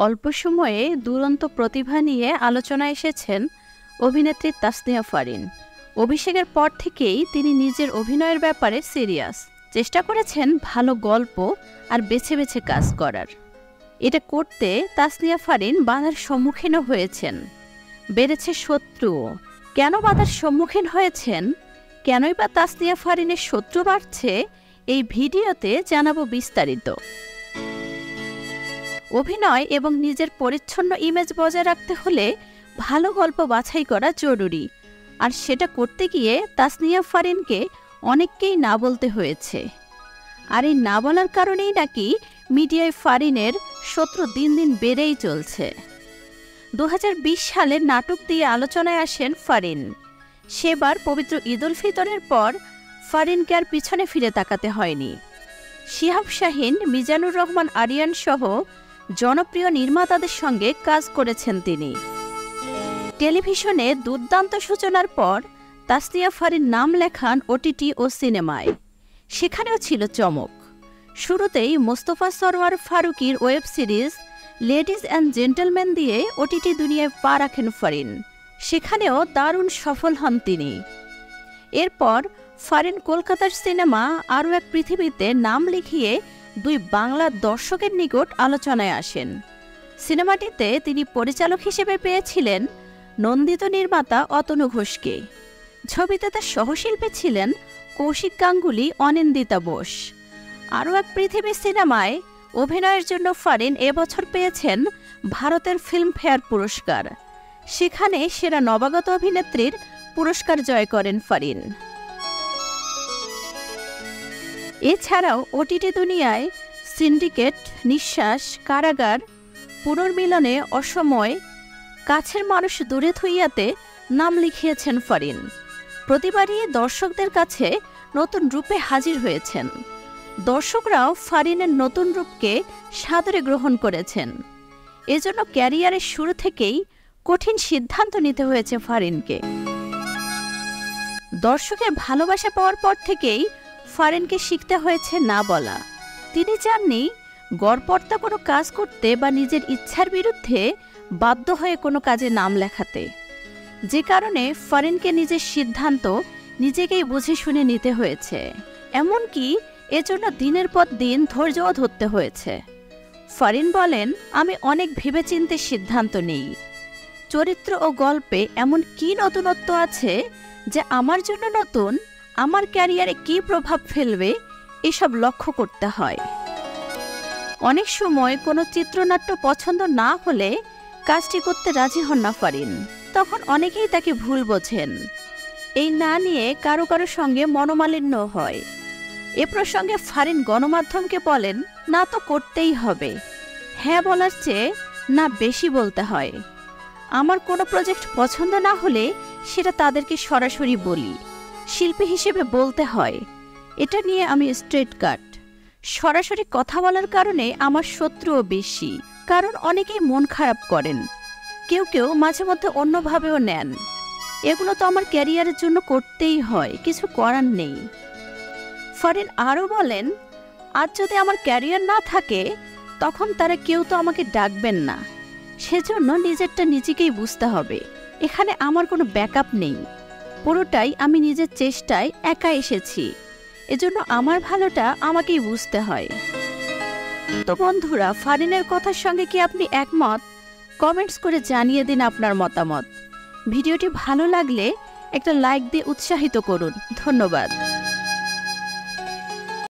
অল্প সময়ে দুরন্ত প্রতিভা নিয়ে আলোচনায় এসেছেন অভিনেত্রী তাসনিয়া ফারিন। অভিষেকের পর থেকেই তিনি নিজের অভিনয়ের ব্যাপারে সিরিয়াস। চেষ্টা করেছেন ভালো গল্প আর বেছে বেছে কাজ করার। এটা করতে তাসনিয়া ফারিন বাধার সম্মুখীনও হয়েছেন, বেড়েছে শত্রুও। কেন বাধার সম্মুখীন হয়েছেন, কেনই বা তাসনিয়া ফারিনের শত্রু বাড়ছে, এই ভিডিওতে জানাবো বিস্তারিত। অভিনয় এবং নিজের পরিচ্ছন্ন ইমেজ বজায় রাখতে হলে ভালো গল্প বাছাই করা জরুরি, আর সেটা করতে গিয়ে তাসনিয়া ফারিনকে অনেককেই না বলতে হয়েছে। আর এই না বলার কারণেই নাকি মিডিয়ায় ফারিনের শত্রু দিন দিন বেড়েই চলছে। 2020 সালে নাটক দিয়ে আলোচনায় আসেন ফারিন। সেবার পবিত্র ঈদ উল ফিতরের পর ফারিনকে আর পিছনে ফিরে তাকাতে হয়নি। শিহাব শাহীন, মিজানুর রহমান আরিয়ান সহ জনপ্রিয় নির্মাতাদের সঙ্গে কাজ করেছেন তিনি। টেলিভিশনে দুর্দান্ত সূচনার পর তাসনিয়া ফারিন নাম লেখান ওটিটি ও সিনেমায়। সেখানেও ছিল চমক। শুরুতেই মোস্তফা সরওয়ার ফারুকীর web series ladies and gentleman দিয়ে ওটিটি দুনিয়ায় পা রাখেন ফারিন। সেখানেও দারুণ সফল হন তিনি। এরপর ফারিন কলকাতার সিনেমা আরও এক পৃথিবীতে নাম লিখিয়ে দুই বাংলা দর্শকের নিকট আলোচনায় আসেন। সিনেমাটিতে তিনি পরিচালক হিসেবে পেয়েছিলেন নন্দিত নির্মাতা অতনু ঘোষকে। ছবিতে তার সহশিল্পী ছিলেন কৌশিক গাঙ্গুলি, অনিন্দিতা বোস। আরও এক পৃথিবী সিনেমায় অভিনয়ের জন্য ফারিন এবছর পেয়েছেন ভারতের ফিল্মফেয়ার পুরস্কার। সেখানে সেরা নবাগত অভিনেত্রীর পুরস্কার জয় করেন ফারিন। এছাড়াও ওটিটি দুনিয়ায় সিন্ডিকেট, নিঃশ্বাস, কারাগার, পুনর্মিলনে, অসময়, কাছের মানুষ দূরে থুইয়াতে নাম লিখিয়েছেন ফারিন। প্রতিবারই দর্শকদের কাছে নতুন রূপে হাজির হয়েছেন। দর্শকরাও ফারিনের নতুন রূপকে সাদরে গ্রহণ করেছেন। এজন্য ক্যারিয়ারের শুরু থেকেই কঠিন সিদ্ধান্ত নিতে হয়েছে ফারিনকে। দর্শকের ভালোবাসা পাওয়ার পর থেকেই ফারিনকে শিখতে হয়েছে না বলা। তিনি চাননি গড়পড়তা কোনো কাজ করতে বা নিজের ইচ্ছার বিরুদ্ধে বাধ্য হয়ে কোনো কাজে নাম লেখাতে, যে কারণে ফারিনকে নিজের সিদ্ধান্ত নিজেকেই বুঝে শুনে নিতে হয়েছে। এমনকি এজন্য দিনের পর দিন ধৈর্যও ধরতে হয়েছে। ফারিন বলেন, আমি অনেক ভেবেচিন্তে সিদ্ধান্ত নিই। চরিত্র ও গল্পে এমন কি নতুনত্ব আছে যে আমার জন্য নতুন, আমার ক্যারিয়ারে কি প্রভাব ফেলবে, এসব লক্ষ্য করতে হয়। অনেক সময় কোনো চিত্রনাট্য পছন্দ না হলে কাজটি করতে রাজি হন না ফারিন। তখন অনেকেই তাকে ভুল বোঝেন। এই না নিয়ে কারো কারো সঙ্গে মনোমালিন্য হয়। এ প্রসঙ্গে ফারিন গণমাধ্যমকে বলেন, না তো করতেই হবে। হ্যাঁ বলার চেয়ে না বেশি বলতে হয়। আমার কোনো প্রজেক্ট পছন্দ না হলে সেটা তাদেরকে সরাসরি বলি। শিল্পী হিসেবে বলতে হয়। এটা নিয়ে আমি স্ট্রেট কাট। সরাসরি কথা বলার কারণে আমার শত্রুও বেশি, কারণ অনেকেই মন খারাপ করেন। কেউ কেউ মাঝে মধ্যে অন্যভাবেও নেন। এগুলো তো আমার ক্যারিয়ারের জন্য করতেই হয়, কিছু করার নেই। ফারিন আরও বলেন, আজ যদি আমার ক্যারিয়ার না থাকে তখন তারা কেউ তো আমাকে ডাকবেন না। সেজন্য নিজেরটা নিজেকেই বুঝতে হবে। এখানে আমার কোনো ব্যাকআপ নেই। পুরোটাই আমি নিজের চেষ্টায় একা এসেছি। এজন্য আমার ভালোটা আমাকেই বুঝতে হয়। তো বন্ধুরা, ফারিনের কথার সঙ্গে কি আপনি একমত? কমেন্টস করে জানিয়ে দিন আপনার মতামত। ভিডিওটি ভালো লাগলে একটা লাইক দিয়ে উৎসাহিত করুন। ধন্যবাদ।